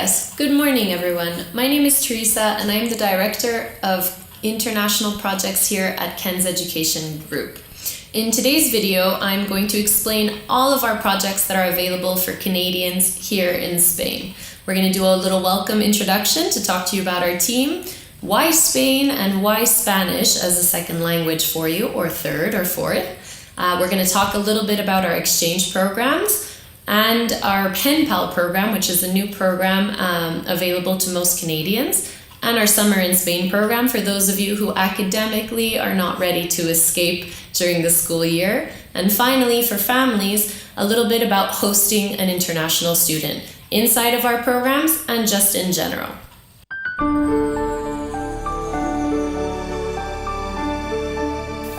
Yes, good morning everyone. My name is Teresa and I'm the Director of International Projects here at Ken's Education Group. In today's video, I'm going to explain all of our projects that are available for Canadians here in Spain. We're going to do a little welcome introduction to talk to you about our team, why Spain and why Spanish as a second language for you, or third or fourth. We're going to talk a little bit about our exchange programs and our Penpal program, which is a new program available to most Canadians, and our Summer in Spain program for those of you who academically are not ready to escape during the school year. And finally, for families, a little bit about hosting an international student inside of our programs and just in general.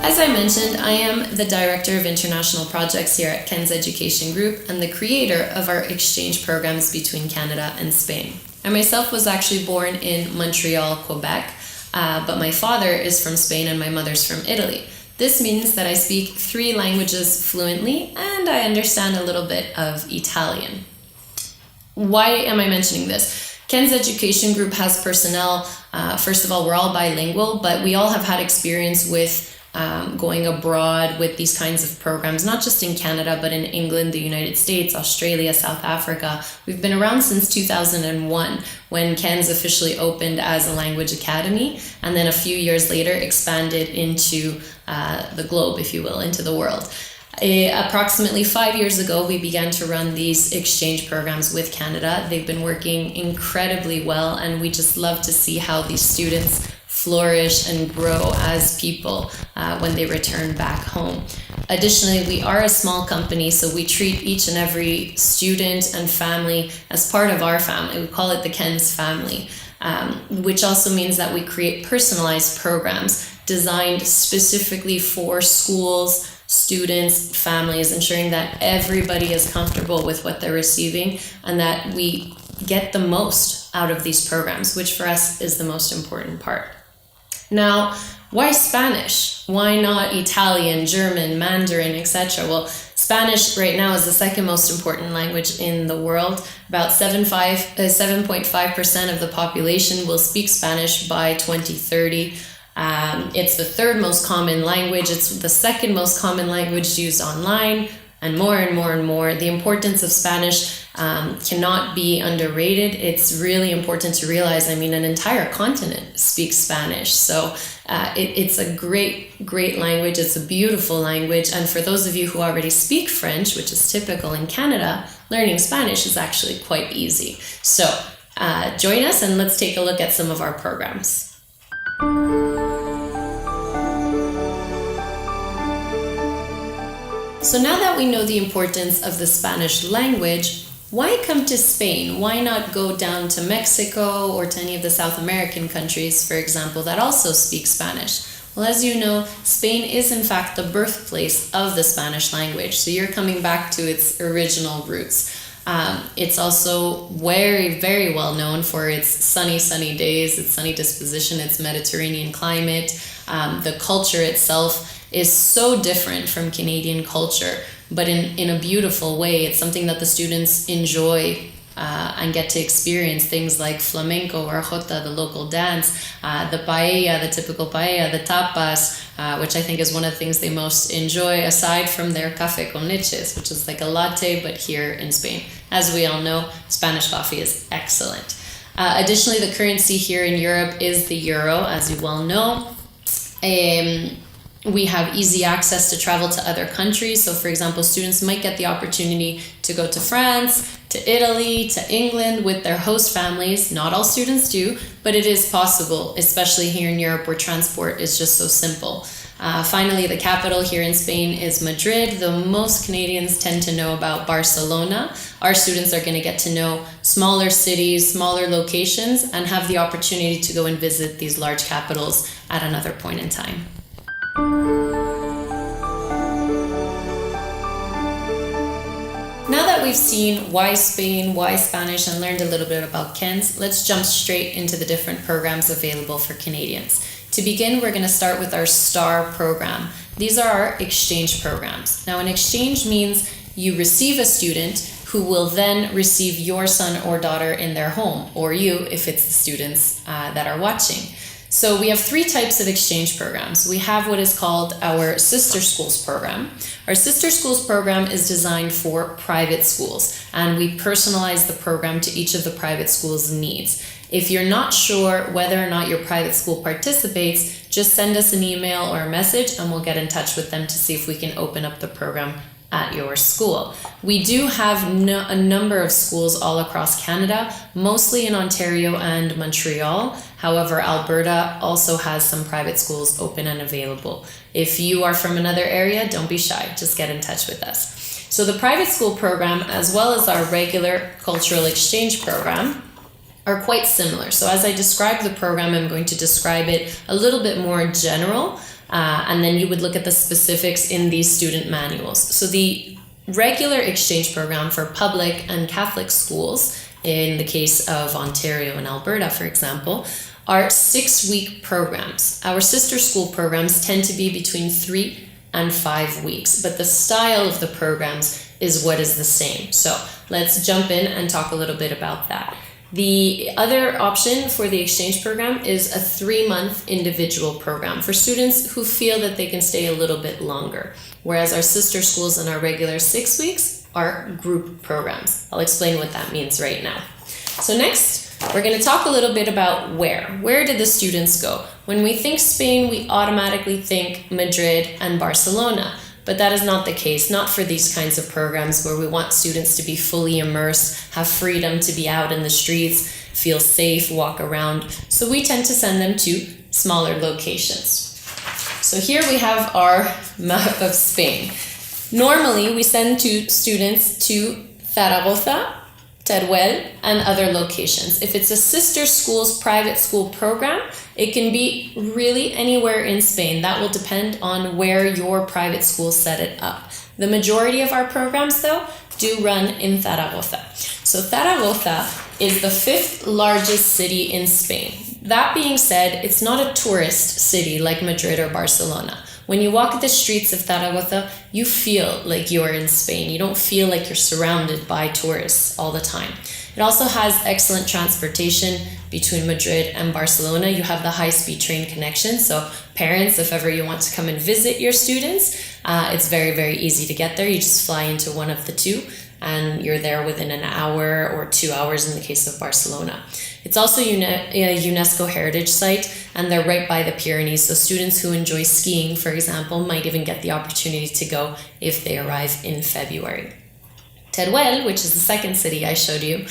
As I mentioned, I am the Director of International Projects here at Ken's Education Group and the creator of our exchange programs between Canada and Spain. I myself was actually born in Montreal, Quebec, but my father is from Spain and my mother's from Italy. This means that I speak 3 languages fluently and I understand a little bit of Italian. Why am I mentioning this? Ken's Education Group has personnel, first of all, we're all bilingual, but we all have had experience with going abroad with these kinds of programs, not just in Canada, but in England, the United States, Australia, South Africa. We've been around since 2001 when Ken's officially opened as a language academy, and then a few years later expanded into the globe, if you will, into the world. Approximately 5 years ago, we began to run these exchange programs with Canada. They've been working incredibly well, and we just love to see how these students flourish and grow as people when they return back home. Additionally, we are a small company, so we treat each and every student and family as part of our family. We call it the Ken's family, which also means that we create personalized programs designed specifically for schools, students, families, ensuring that everybody is comfortable with what they're receiving and that we get the most out of these programs, which for us is the most important part. Now, why Spanish? Why not Italian, German, Mandarin, etc.? Well, Spanish right now is the second most important language in the world. About 7.5% of the population will speak Spanish by 2030. It's the third most common language. It's the second most common language used online, and more and more and more. The importance of Spanish cannot be underrated. It's really important to realize, an entire continent speaks Spanish. So it's a great language. It's a beautiful language. And for those of you who already speak French, which is typical in Canada, learning Spanish is actually quite easy. So join us and let's take a look at some of our programs. So now that we know the importance of the Spanish language, why come to Spain? Why not go down to Mexico or to any of the South American countries, for example, that also speak Spanish? Well, as you know, Spain is in fact the birthplace of the Spanish language, so you're coming back to its original roots. It's also very well known for its sunny days, its sunny disposition, its Mediterranean climate. The culture itself is so different from Canadian culture, but in a beautiful way. It's something that the students enjoy and get to experience, things like flamenco or jota, the local dance, the paella, the typical paella, the tapas, which I think is one of the things they most enjoy, aside from their café con leches, which is like a latte, but here in Spain. As we all know, Spanish coffee is excellent. Additionally, the currency here in Europe is the euro, as you well know. We have easy access to travel to other countries. So for example, students might get the opportunity to go to France, to Italy, to England with their host families. Not all students do, but it is possible, especially here in Europe where transport is just so simple. Finally, the capital here in Spain is Madrid, though most Canadians tend to know about Barcelona. Our students are going to get to know smaller cities, smaller locations, and have the opportunity to go and visit these large capitals at another point in time. Now that we've seen why Spain, why Spanish, and learned a little bit about Ken's, let's jump straight into the different programs available for Canadians. To begin, we're going to start with our STAR program. These are our exchange programs. Now, an exchange means you receive a student who will then receive your son or daughter in their home, or you if it's the students that are watching. So we have 3 types of exchange programs. We have what is called our Sister Schools program. Our Sister Schools program is designed for private schools, and we personalize the program to each of the private schools' needs. If you're not sure whether or not your private school participates, just send us an email or a message and we'll get in touch with them to see if we can open up the program at your school. We do have a number of schools all across Canada, mostly in Ontario and Montreal. However, Alberta also has some private schools open and available. If you are from another area, don't be shy, just get in touch with us. So the private school program, as well as our regular cultural exchange program, are quite similar. So as I describe the program, I'm going to describe it a little bit more general, and then you would look at the specifics in these student manuals. So the regular exchange program for public and Catholic schools, in the case of Ontario and Alberta, for example, are 6-week programs. Our sister school programs tend to be between 3 and 5 weeks, but the style of the programs is what is the same. So let's jump in and talk a little bit about that. The other option for the exchange program is a 3-month individual program for students who feel that they can stay a little bit longer, whereas our sister schools and our regular 6 weeks are group programs. I'll explain what that means right now. So next, we're going to talk a little bit about where. Where did the students go? When we think Spain, we automatically think Madrid and Barcelona. But that is not the case, not for these kinds of programs where we want students to be fully immersed, have freedom to be out in the streets, feel safe, walk around. So we tend to send them to smaller locations. So here we have our map of Spain. Normally, we send students to Zaragoza, Teruel, and other locations. If it's a sister school's private school program, it can be really anywhere in Spain. That will depend on where your private school set it up. The majority of our programs, though, do run in Zaragoza. So Zaragoza is the 5th largest city in Spain. That being said, it's not a tourist city like Madrid or Barcelona. When you walk the streets of Zaragoza, you feel like you're in Spain. You don't feel like you're surrounded by tourists all the time. It also has excellent transportation between Madrid and Barcelona. You have the high-speed train connection, so parents, if ever you want to come and visit your students, it's very, very easy to get there. You just fly into one of the 2, and you're there within an hour or 2 hours in the case of Barcelona. It's also a UNESCO heritage site, and they're right by the Pyrenees, so students who enjoy skiing, for example, might even get the opportunity to go if they arrive in February. Teruel, which is the second city I showed you,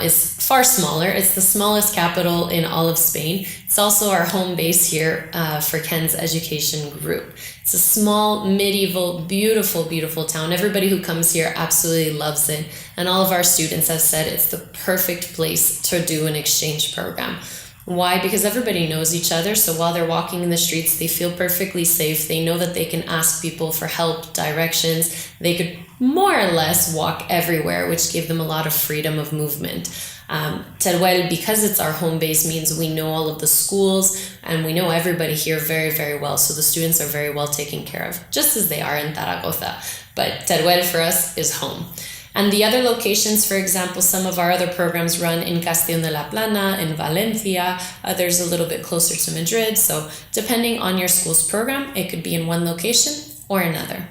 is far smaller. It's the smallest capital in all of Spain. It's also our home base here for Ken's education group. It's a small, medieval, beautiful, beautiful town. Everybody who comes here absolutely loves it. And all of our students have said it's the perfect place to do an exchange program. Why? Because everybody knows each other, so while they're walking in the streets, they feel perfectly safe. They know that they can ask people for help, directions. They could more or less walk everywhere, which gave them a lot of freedom of movement. Teruel, because it's our home base, means we know all of the schools and we know everybody here very, very well. So the students are very well taken care of, just as they are in Zaragoza. But Teruel for us is home. And the other locations, for example, some of our other programs run in Castellón de la Plana, in Valencia, others a little bit closer to Madrid. So depending on your school's program, it could be in one location or another.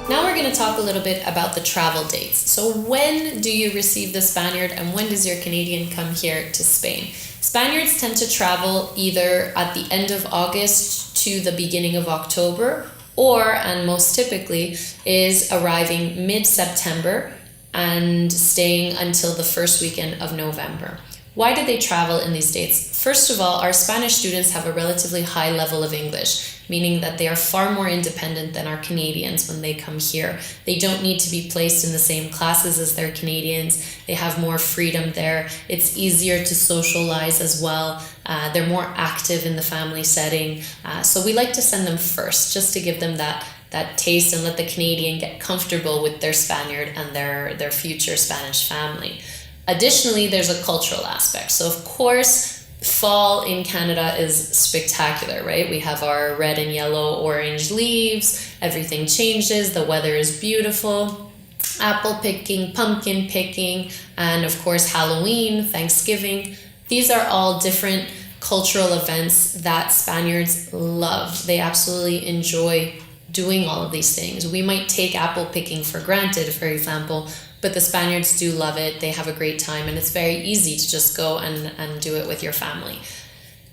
Now we're going to talk a little bit about the travel dates. So when do you receive the Spaniard and when does your Canadian come here to Spain? Spaniards tend to travel either at the end of August to the beginning of October, or, and most typically, is arriving mid-September and staying until the first weekend of November. Why do they travel in these dates? First of all, our Spanish students have a relatively high level of English, meaning that they are far more independent than our Canadians when they come here. They don't need to be placed in the same classes as their Canadians. They have more freedom there. It's easier to socialize as well. They're more active in the family setting. So we like to send them first, just to give them that taste and let the Canadian get comfortable with their Spaniard and their future Spanish family. Additionally, there's a cultural aspect. So of course, Fall in Canada is spectacular, right? We have our red and yellow, orange leaves, everything changes, the weather is beautiful, apple picking, pumpkin picking, and of course Halloween, Thanksgiving. These are all different cultural events that Spaniards love. They absolutely enjoy doing all of these things. We might take apple picking for granted, for example, but the Spaniards do love it. They have a great time, and it's very easy to just go and do it with your family.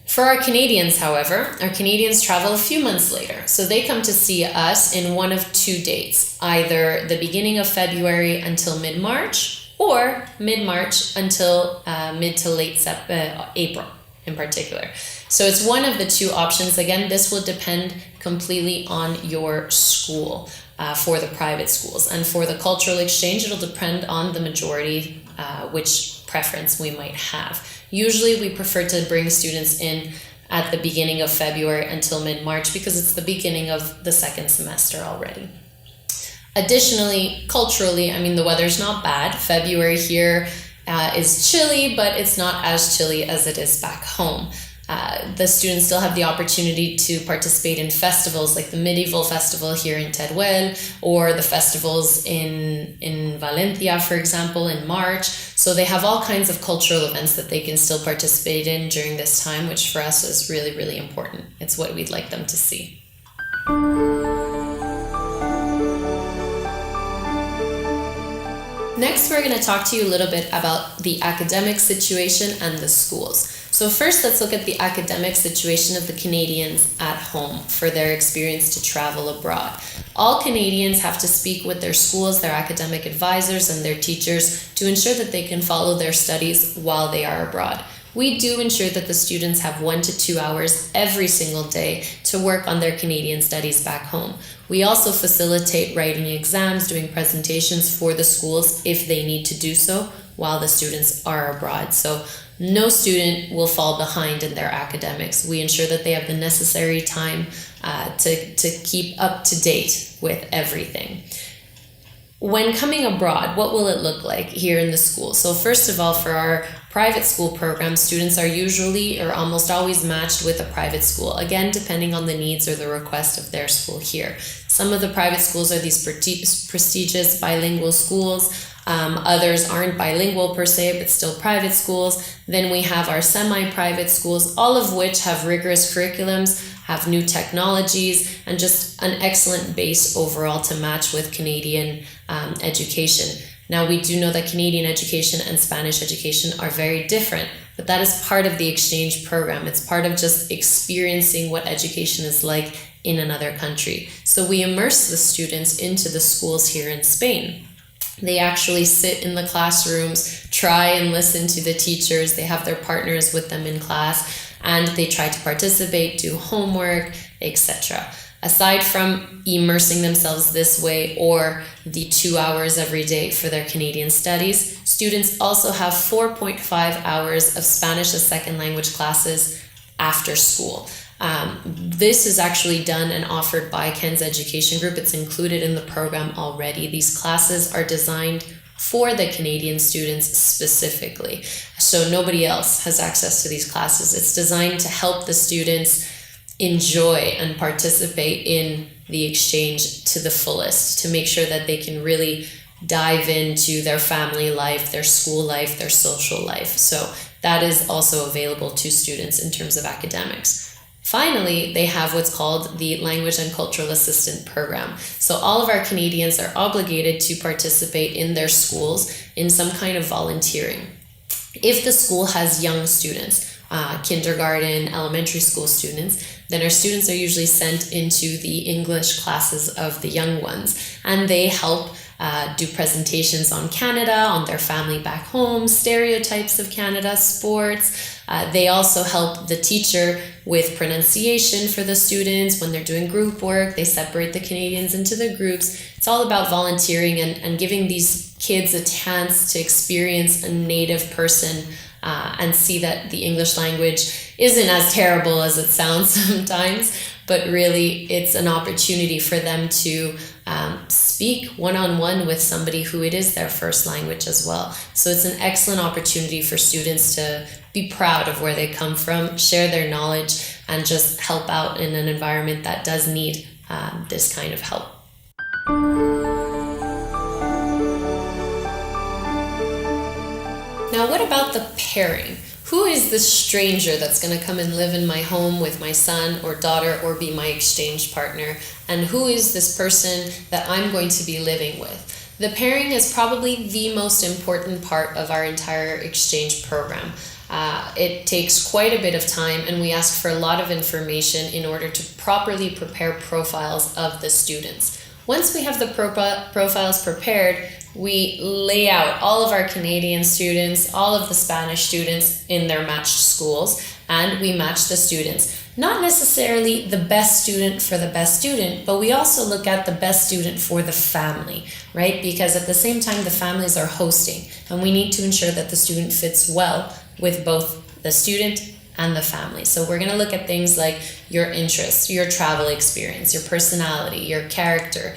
For our Canadians, however, our Canadians travel a few months later. So they come to see us in one of two dates, either the beginning of February until mid-March, or mid-March until mid to late April in particular. So it's one of the two options. Again, this will depend completely on your school. For the private schools, and for the cultural exchange, it'll depend on the majority which preference we might have. Usually we prefer to bring students in at the beginning of February until mid-March because it's the beginning of the second semester already. Additionally, culturally, I mean, the weather's not bad. February here is chilly, but it's not as chilly as it is back home. The students still have the opportunity to participate in festivals like the medieval festival here in Teruel, or the festivals in Valencia, for example, in March. So they have all kinds of cultural events that they can still participate in during this time, which for us is really, really important. It's what we'd like them to see. Next, we're going to talk to you a little bit about the academic situation and the schools. So first, let's look at the academic situation of the Canadians at home for their experience to travel abroad. All Canadians have to speak with their schools, their academic advisors, and their teachers to ensure that they can follow their studies while they are abroad. We do ensure that the students have 1 to 2 hours every single day to work on their Canadian studies back home. We also facilitate writing exams, doing presentations for the schools if they need to do so while the students are abroad. So no student will fall behind in their academics. We ensure that they have the necessary time to keep up to date with everything. When coming abroad, what will it look like here in the school? So first of all, for our private school program, students are usually or almost always matched with a private school, again, depending on the needs or the request of their school here. Some of the private schools are these prestigious bilingual schools. Others aren't bilingual per se, but still private schools. Then we have our semi-private schools, all of which have rigorous curriculums, have new technologies, and just an excellent base overall to match with Canadian education. Now, we do know that Canadian education and Spanish education are very different, but that is part of the exchange program. It's part of just experiencing what education is like in another country. So we immerse the students into the schools here in Spain. They actually sit in the classrooms, try and listen to the teachers. They have their partners with them in class, and they try to participate, do homework, etc. Aside from immersing themselves this way or the 2 hours every day for their Canadian studies, students also have 4.5 hours of Spanish as second language classes after school. This is actually done and offered by Ken's Education Group. It's included in the program already. These classes are designed for the Canadian students specifically, so nobody else has access to these classes. It's designed to help the students enjoy and participate in the exchange to the fullest, to make sure that they can really dive into their family life, their school life, their social life. So that is also available to students in terms of academics. Finally, they have what's called the Language and Cultural Assistant Program. So all of our Canadians are obligated to participate in their schools in some kind of volunteering. If the school has young students, kindergarten, elementary school students, then our students are usually sent into the English classes of the young ones, and they help do presentations on Canada, on their family back home, stereotypes of Canada, sports. They also help the teacher with pronunciation for the students. When they're doing group work, they separate the Canadians into the groups. It's all about volunteering and giving these kids a chance to experience a native person and see that the English language isn't as terrible as it sounds sometimes, but really it's an opportunity for them to speak one-on-one with somebody who it is their first language as well. So it's an excellent opportunity for students to be proud of where they come from, share their knowledge, and just help out in an environment that does need this kind of help. Now, what about the pairing? Who is this stranger that's going to come and live in my home with my son or daughter or be my exchange partner? And who is this person that I'm going to be living with? The pairing is probably the most important part of our entire exchange program. It takes quite a bit of time, and we ask for a lot of information in order to properly prepare profiles of the students. Once we have the profiles prepared, we lay out all of our Canadian students, all of the Spanish students in their matched schools, and we match the students. Not necessarily the best student for the best student, but we also look at the best student for the family, right? Because at the same time, the families are hosting, and we need to ensure that the student fits well with both the student and the family. So we're going to look at things like your interests, your travel experience, your personality, your character,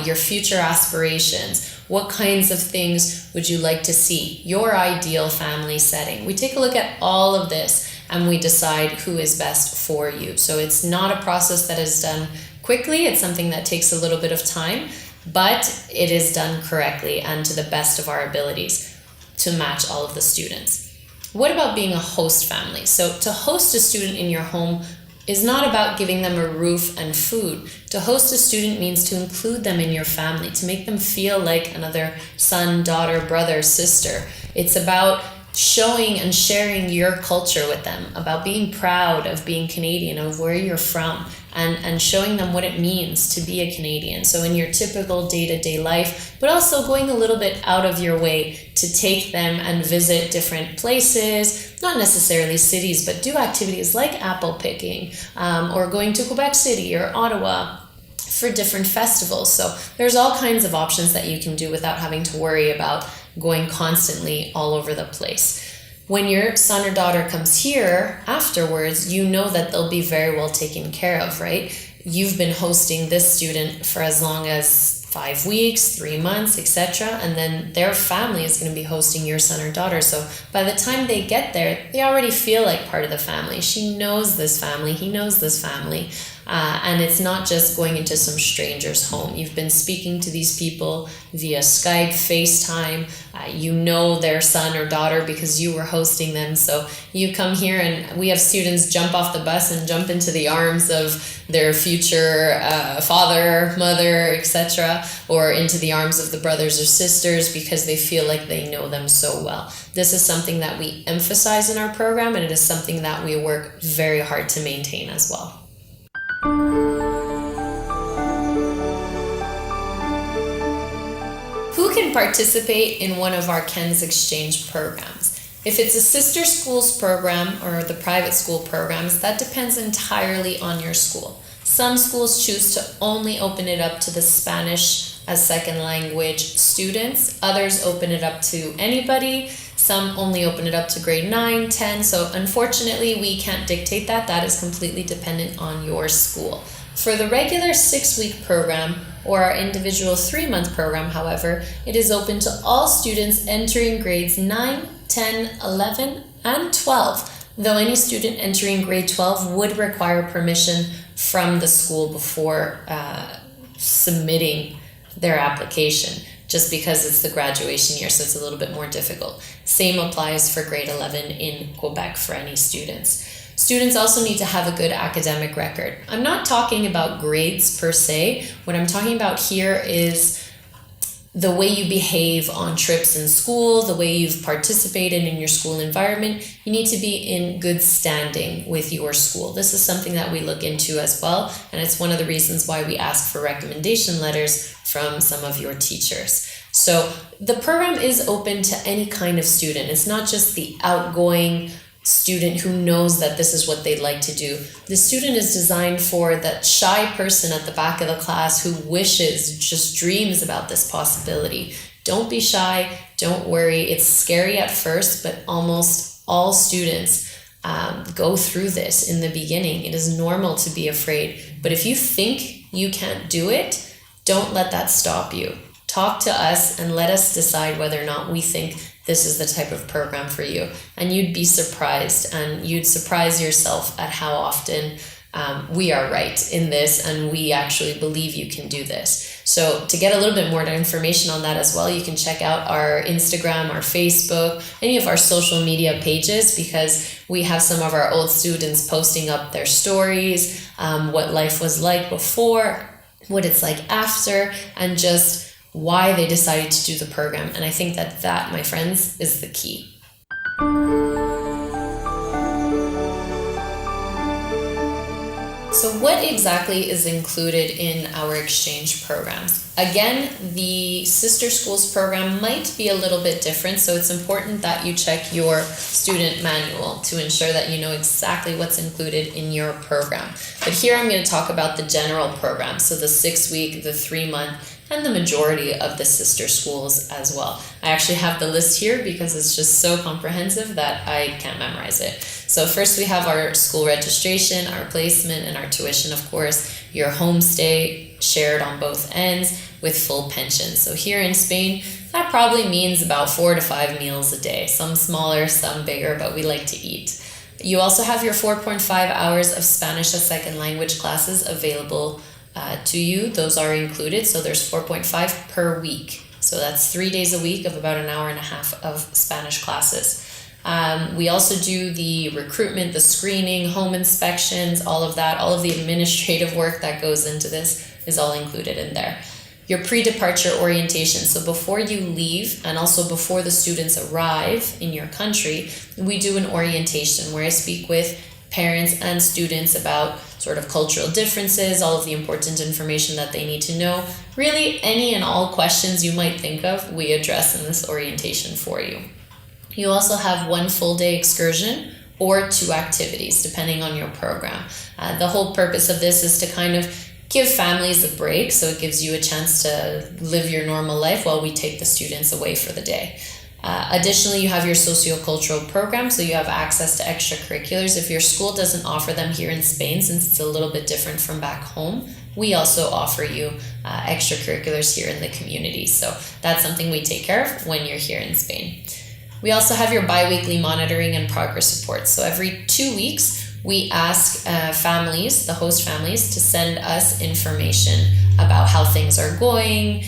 your future aspirations. What kinds of things would you like to see? Your ideal family setting. We take a look at all of this and we decide who is best for you. So it's not a process that is done quickly. It's something that takes a little bit of time, but it is done correctly and to the best of our abilities to match all of the students. What about being a host family? So to host a student in your home is not about giving them a roof and food. To host a student means to include them in your family, to make them feel like another son, daughter, brother, sister. It's about showing and sharing your culture with them, about being proud of being Canadian, of where you're from, and showing them what it means to be a Canadian. So in your typical day-to-day life, but also going a little bit out of your way to take them and visit different places, not necessarily cities, but do activities like apple picking, or going to Quebec City or Ottawa for different festivals. So there's all kinds of options that you can do without having to worry about going constantly all over the place. When your son or daughter comes here afterwards, you know that they'll be very well taken care of, right? You've been hosting this student for as long as 5 weeks, 3 months, etc. And then their family is going to be hosting your son or daughter. So by the time they get there, they already feel like part of the family. She knows this family, he knows this family. And it's not just going into some stranger's home. You've been speaking to these people via Skype, FaceTime. You know their son or daughter because you were hosting them. So you come here and we have students jump off the bus and jump into the arms of their future father, mother, etc., or into the arms of the brothers or sisters because they feel like they know them so well. This is something that we emphasize in our program, and it is something that we work very hard to maintain as well. Who can participate in one of our KENS exchange programs? If it's a sister schools program or the private school programs, that depends entirely on your school. Some schools choose to only open it up to the Spanish as second language students. Others open it up to anybody. Some only open it up to grade 9, 10. So unfortunately, we can't dictate that. That is completely dependent on your school. For the regular 6-week program or our individual 3-month program, however, it is open to all students entering grades 9, 10, 11, and 12, though any student entering grade 12 would require permission from the school before submitting their application, just because it's the graduation year, so it's a little bit more difficult. Same applies for grade 11 in Quebec for any students. Students also need to have a good academic record. I'm not talking about grades per se. What I'm talking about here is the way you behave on trips in school, the way you've participated in your school environment. You need to be in good standing with your school. This is something that we look into as well, and it's one of the reasons why we ask for recommendation letters from some of your teachers. So the program is open to any kind of student. It's not just the outgoing student who knows that this is what they'd like to do. The student is designed for that shy person at the back of the class who wishes, just dreams about this possibility. Don't be shy, don't worry. It's scary at first, but almost all students go through this in the beginning. It is normal to be afraid, but if you think you can't do it, don't let that stop you. Talk to us and let us decide whether or not we think this is the type of program for you. And you'd be surprised, and you'd surprise yourself at how often we are right in this, and we actually believe you can do this. So to get a little bit more information on that as well, you can check out our Instagram, our Facebook, any of our social media pages, because we have some of our old students posting up their stories, what life was like before, what it's like after, and just why they decided to do the program. And I think that, my friends, is the key. So what exactly is included in our exchange programs? Again, the Sister Schools program might be a little bit different, so it's important that you check your student manual to ensure that you know exactly what's included in your program. But here I'm going to talk about the general program, so the 6-week, the 3-month, and the majority of the sister schools as well. I actually have the list here because it's just so comprehensive that I can't memorize it. So first we have our school registration, our placement, and our tuition, of course, your homestay shared on both ends with full pension. So here in Spain, that probably means about 4 to 5 meals a day, some smaller, some bigger, but we like to eat. You also have your 4.5 hours of Spanish as second language classes available to you. Those are included, so there's 4.5 per week. So that's 3 days a week of about an hour and a half of Spanish classes. We also do the recruitment, the screening, home inspections, all of that, all of the administrative work that goes into this is all included in there. Your pre-departure orientation, so before you leave and also before the students arrive in your country, we do an orientation where I speak with parents and students about sort of cultural differences, all of the important information that they need to know. Really, any and all questions you might think of, we address in this orientation for you. You also have 1 full day excursion or 2 activities, depending on your program. The whole purpose of this is to kind of give families a break, so it gives you a chance to live your normal life while we take the students away for the day. Additionally, you have your sociocultural program, so you have access to extracurriculars. If your school doesn't offer them here in Spain, since it's a little bit different from back home, we also offer you extracurriculars here in the community. So that's something we take care of when you're here in Spain. We also have your bi-weekly monitoring and progress reports. So every 2 weeks, we ask families, the host families, to send us information about how things are going,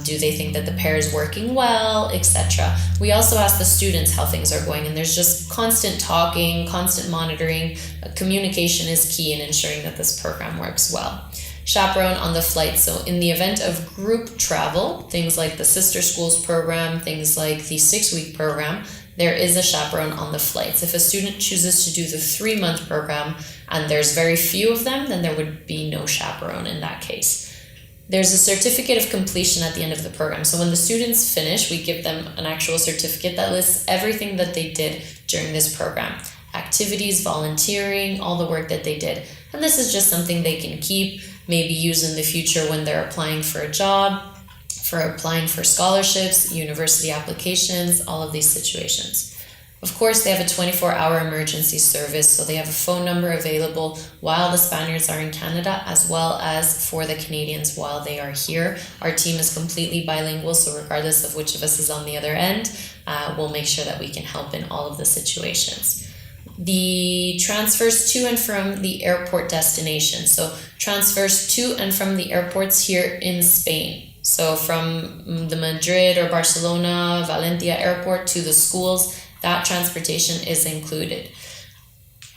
do they think that the pair is working well, etc. We also ask the students how things are going, and there's just constant talking, constant monitoring. Communication is key in ensuring that this program works well. Chaperone on the flight. So in the event of group travel, things like the Sister Schools program, things like the 6-week program, there is a chaperone on the flights. If a student chooses to do the 3-month program and there's very few of them, then there would be no chaperone in that case. There's a certificate of completion at the end of the program. So when the students finish, we give them an actual certificate that lists everything that they did during this program. Activities, volunteering, all the work that they did. And this is just something they can keep, maybe use in the future when they're applying for a job, for applying for scholarships, university applications, all of these situations. Of course, they have a 24-hour emergency service, so they have a phone number available while the Spaniards are in Canada, as well as for the Canadians while they are here. Our team is completely bilingual, so regardless of which of us is on the other end, we'll make sure that we can help in all of the situations. The transfers to and from the airport destination. So transfers to and from the airports here in Spain. So from the Madrid or Barcelona, Valencia airport to the schools, that transportation is included.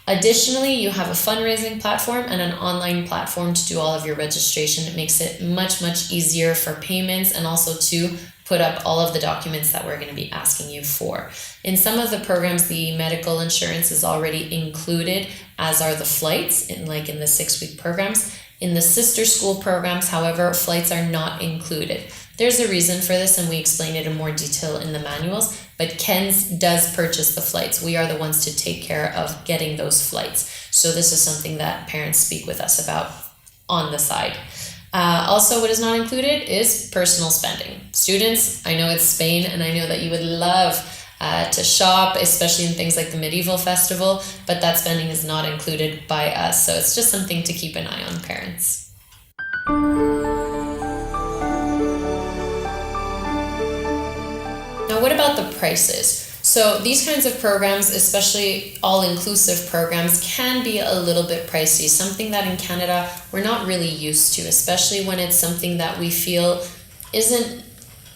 Additionally, you have a fundraising platform and an online platform to do all of your registration. It makes it much, much easier for payments and also to put up all of the documents that we're going to be asking you for. In some of the programs, the medical insurance is already included, as are the flights, in the 6-week programs. In the sister school programs, however, flights are not included. There's a reason for this, and we explain it in more detail in the manuals, but Ken's does purchase the flights. We are the ones to take care of getting those flights. So this is something that parents speak with us about on the side. Also, what is not included is personal spending. Students, I know it's Spain, and I know that you would love to shop, especially in things like the Medieval Festival, but that spending is not included by us. So it's just something to keep an eye on, parents. Now, what about the prices. So these kinds of programs, especially all-inclusive programs, can be a little bit pricey, something that in Canada we're not really used to, especially when it's something that we feel isn't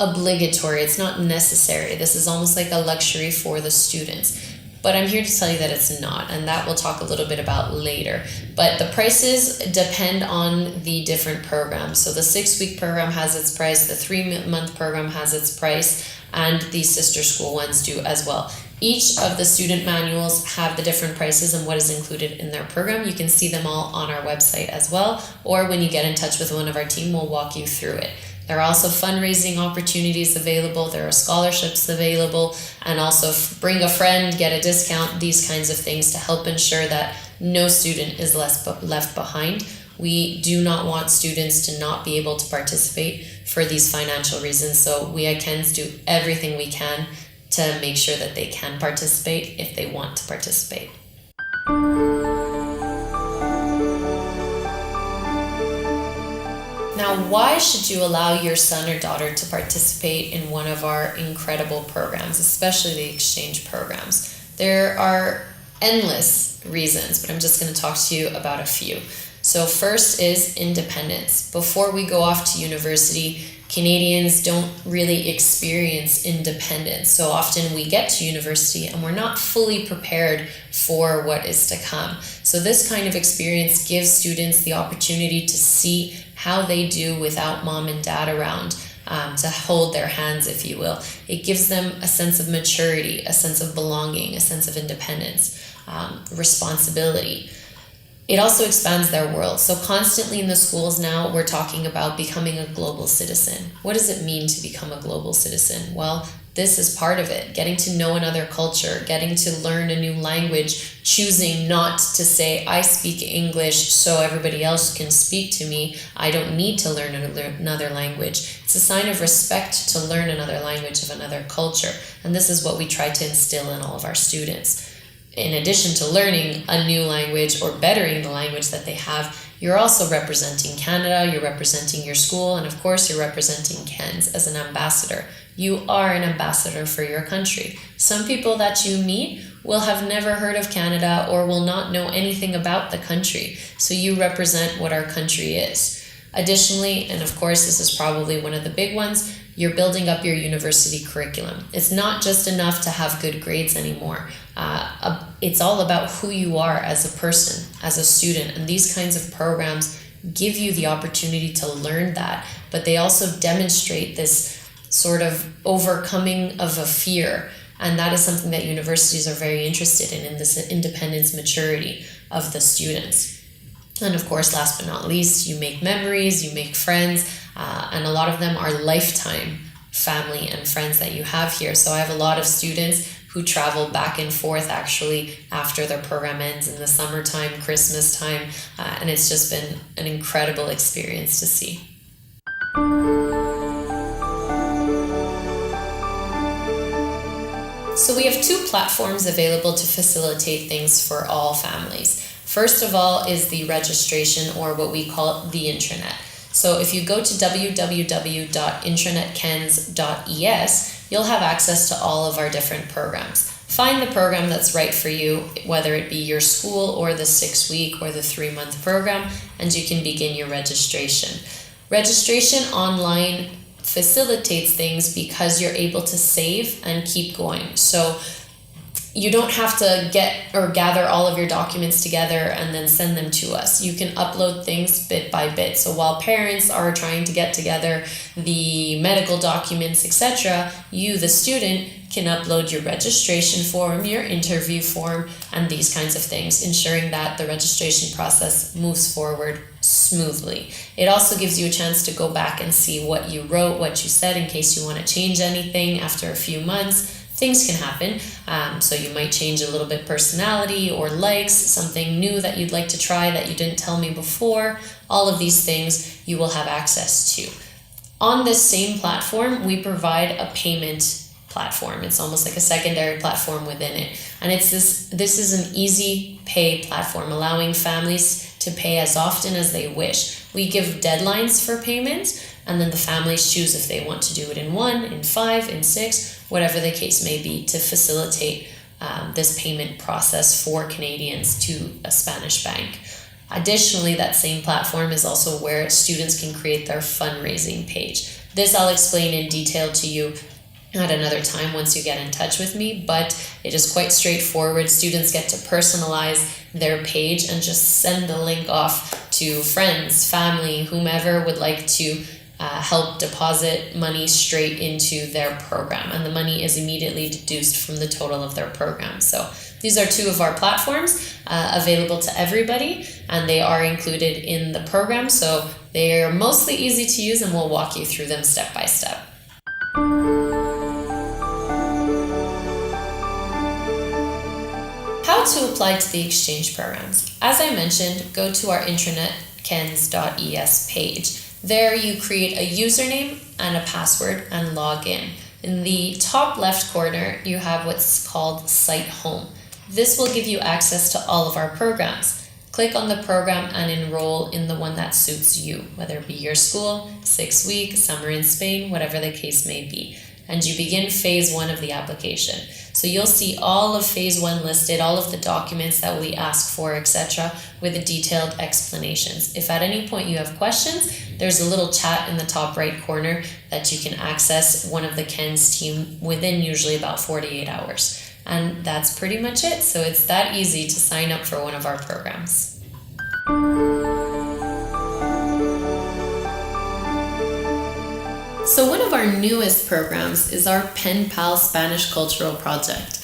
obligatory, it's not necessary. This is almost like a luxury for the students. But I'm here to tell you that it's not, and that we'll talk a little bit about later. But the prices depend on the different programs. So the 6-week program has its price, the 3-month program has its price, and the sister school ones do as well. Each of the student manuals have the different prices and what is included in their program. You can see them all on our website as well, or when you get in touch with one of our team, we'll walk you through it. There are also fundraising opportunities available, there are scholarships available, and also bring a friend, get a discount, these kinds of things to help ensure that no student is left behind. We do not want students to not be able to participate for these financial reasons, so we at KENS do everything we can to make sure that they can participate if they want to participate. Now, why should you allow your son or daughter to participate in one of our incredible programs, especially the exchange programs? There are endless reasons, but I'm just going to talk to you about a few. So first is independence. Before we go off to university, Canadians don't really experience independence. So often we get to university and we're not fully prepared for what is to come. So this kind of experience gives students the opportunity to see how they do without mom and dad around, to hold their hands, if you will. It gives them a sense of maturity, a sense of belonging, a sense of independence, responsibility. It also expands their world. So constantly in the schools now, we're talking about becoming a global citizen. What does it mean to become a global citizen? Well, this is part of it. Getting to know another culture, getting to learn a new language, choosing not to say, I speak English so everybody else can speak to me. I don't need to learn another language. It's a sign of respect to learn another language of another culture. And this is what we try to instill in all of our students. In addition to learning a new language or bettering the language that they have, you're also representing Canada, you're representing your school, and of course you're representing KENS as an ambassador. You are an ambassador for your country. Some people that you meet will have never heard of Canada or will not know anything about the country. So you represent what our country is. Additionally, and of course this is probably one of the big ones, you're building up your university curriculum. It's not just enough to have good grades anymore. It's all about who you are as a person, as a student, and these kinds of programs give you the opportunity to learn that, but they also demonstrate this sort of overcoming of a fear, and that is something that universities are very interested in this independence maturity of the students. And of course, last but not least, you make memories, you make friends, and a lot of them are lifetime family and friends that you have here. So I have a lot of students who travel back and forth actually after their program ends in the summertime, Christmas time, and it's just been an incredible experience to see. So we have 2 platforms available to facilitate things for all families. First of all is the registration, or what we call the intranet. So if you go to www.intranetkens.es, you'll have access to all of our different programs. Find the program that's right for you, whether it be your school or the 6-week or the 3-month program, and you can begin your registration. Registration online facilitates things because you're able to save and keep going. So you don't have to get or gather all of your documents together and then send them to us. You can upload things bit by bit. So while parents are trying to get together the medical documents, etc., you, the student, can upload your registration form, your interview form, and these kinds of things, ensuring that the registration process moves forward smoothly. It also gives you a chance to go back and see what you wrote, what you said, in case you want to change anything after a few months. Things can happen, so you might change a little bit personality or likes, something new that you'd like to try that you didn't tell me before. All of these things you will have access to. On this same platform, we provide a payment platform. It's almost like a secondary platform within it. And this is an easy pay platform, allowing families to pay as often as they wish. We give deadlines for payments, and then the families choose if they want to do it in 1, in 5, in 6, whatever the case may be, to facilitate this payment process for Canadians to a Spanish bank. Additionally, that same platform is also where students can create their fundraising page. This I'll explain in detail to you at another time once you get in touch with me, but it is quite straightforward. Students get to personalize their page and just send the link off to friends, family, whomever would like to help deposit money straight into their program, and the money is immediately deduced from the total of their program. So these are two of our platforms available to everybody, and they are included in the program, so they are mostly easy to use, and we'll walk you through them step by step. How to apply to the exchange programs. As I mentioned, go to our intranet kens.es page. There you create a username and a password and log in. In the top left corner, you have what's called Site Home. This will give you access to all of our programs. Click on the program and enroll in the one that suits you, whether it be your school, 6-week, summer in Spain, whatever the case may be. And you begin phase 1 of the application. So you'll see all of phase 1 listed, all of the documents that we ask for, etc., with the detailed explanations. If at any point you have questions, there's a little chat in the top right corner that you can access one of the KENS team within usually about 48 hours. And that's pretty much it. So it's that easy to sign up for one of our programs. So one of our newest programs is our Penpal Spanish Cultural Project.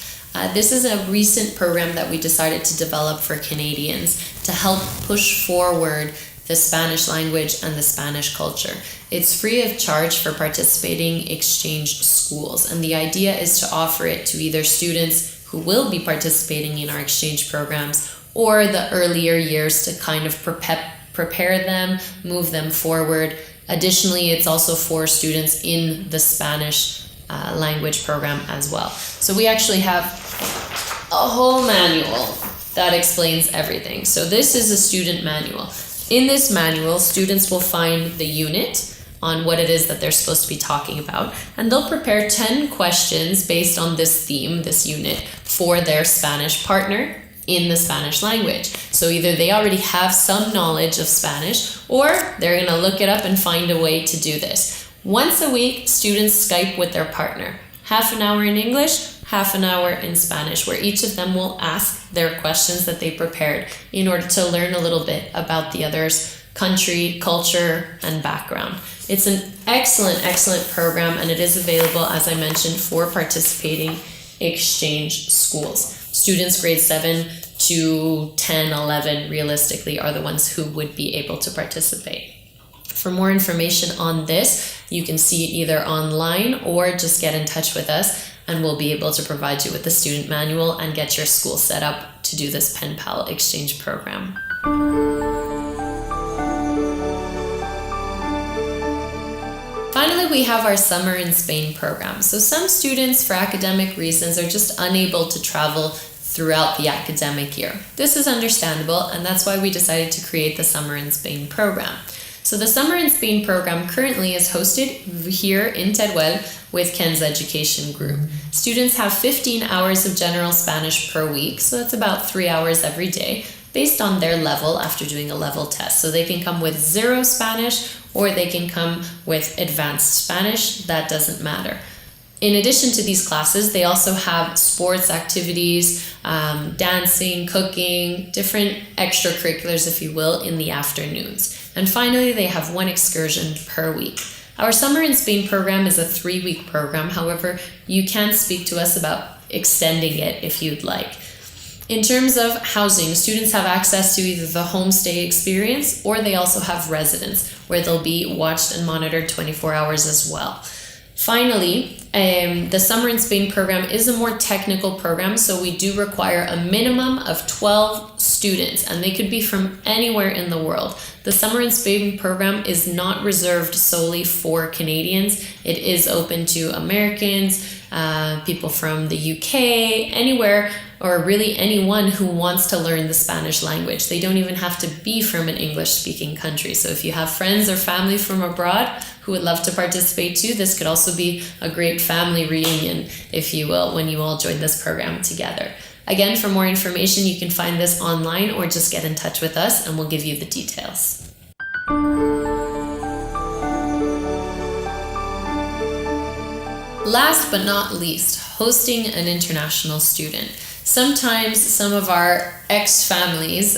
This is a recent program that we decided to develop for Canadians to help push forward the Spanish language and the Spanish culture. It's free of charge for participating exchange schools, and the idea is to offer it to either students who will be participating in our exchange programs or the earlier years to kind of prepare them, move them forward. Additionally, it's also for students in the Spanish language program as well. So we actually have a whole manual that explains everything. So this is a student manual. In this manual, students will find the unit on what it is that they're supposed to be talking about, and they'll prepare 10 questions based on this theme, this unit, for their Spanish partner in the Spanish language. So either they already have some knowledge of Spanish, or they're going to look it up and find a way to do this. Once a week, students Skype with their partner. Half an hour in English, half an hour in Spanish, where each of them will ask their questions that they prepared in order to learn a little bit about the other's country, culture, and background. It's an excellent, excellent program, and it is available, as I mentioned, for participating exchange schools. Students grade 7 to 10, 11 realistically are the ones who would be able to participate. For more information on this, you can see it either online or just get in touch with us, and we'll be able to provide you with the student manual and get your school set up to do this Penpal exchange program. Finally, we have our Summer in Spain program. So some students, for academic reasons, are just unable to travel throughout the academic year. This is understandable, and that's why we decided to create the Summer in Spain program. So the Summer in Spain program currently is hosted here in Teruel with KENS Education Group. Students have 15 hours of general Spanish per week, so that's about 3 hours every day, based on their level after doing a level test. So they can come with 0 Spanish, or they can come with advanced Spanish. That doesn't matter. In addition to these classes, they also have sports activities, dancing, cooking, different extracurriculars, if you will, in the afternoons. And finally, they have 1 excursion per week. Our Summer in Spain program is a 3-week program. However, you can speak to us about extending it if you'd like. In terms of housing, students have access to either the homestay experience, or they also have residence where they'll be watched and monitored 24 hours as well. Finally, the Summer in Spain program is a more technical program, so we do require a minimum of 12 students, and they could be from anywhere in the world. The Summer in Spain program is not reserved solely for Canadians. It is open to Americans, people from the UK, anywhere, or really anyone who wants to learn the Spanish language. They don't even have to be from an English-speaking country. So if you have friends or family from abroad who would love to participate too, this could also be a great family reunion, if you will, when you all join this program together. Again, for more information, you can find this online or just get in touch with us and we'll give you the details. Last but not least, hosting an international student. Sometimes some of our ex-families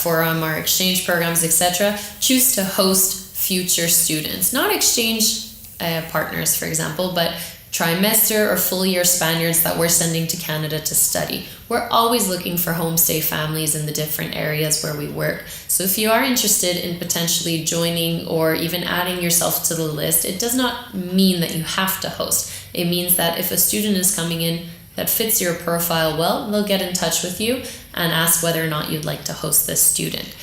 from our exchange programs, etc., choose to host future students, not exchange partners, for example, but trimester or full year Spaniards that we're sending to Canada to study. We're always looking for homestay families in the different areas where we work. So if you are interested in potentially joining or even adding yourself to the list, it does not mean that you have to host. It means that if a student is coming in that fits your profile well, they'll get in touch with you and ask whether or not you'd like to host this student.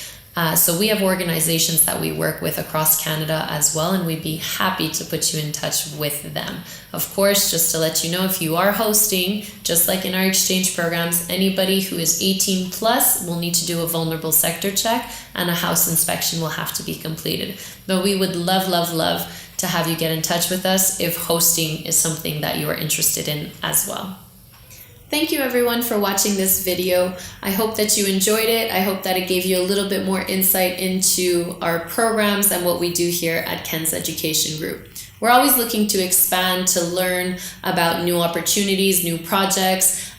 So we have organizations that we work with across Canada as well, and we'd be happy to put you in touch with them. Of course, just to let you know, if you are hosting, just like in our exchange programs, anybody who is 18 plus will need to do a vulnerable sector check and a house inspection will have to be completed. But we would love, love, love to have you get in touch with us if hosting is something that you are interested in as well. Thank you everyone for watching this video. I hope that you enjoyed it. I hope that it gave you a little bit more insight into our programs and what we do here at Ken's Education Group. We're always looking to expand, to learn about new opportunities, new projects,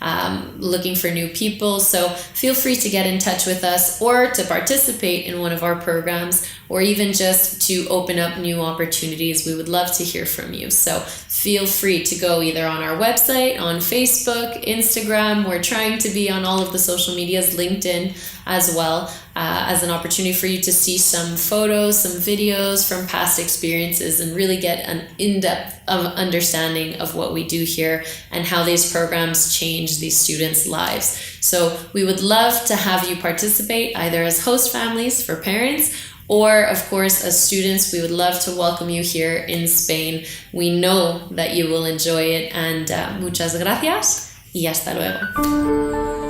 looking for new people. So feel free to get in touch with us or to participate in one of our programs or even just to open up new opportunities. We would love to hear from you. So feel free to go either on our website, on Facebook, Instagram. We're trying to be on all of the social medias, LinkedIn as well, as an opportunity for you to see some photos, some videos from past experiences and really get an in-depth understanding of what we do here and how these programs change these students' lives. So we would love to have you participate either as host families for parents or, of course, as students. We would love to welcome you here in Spain. We know that you will enjoy it, and muchas gracias y hasta luego.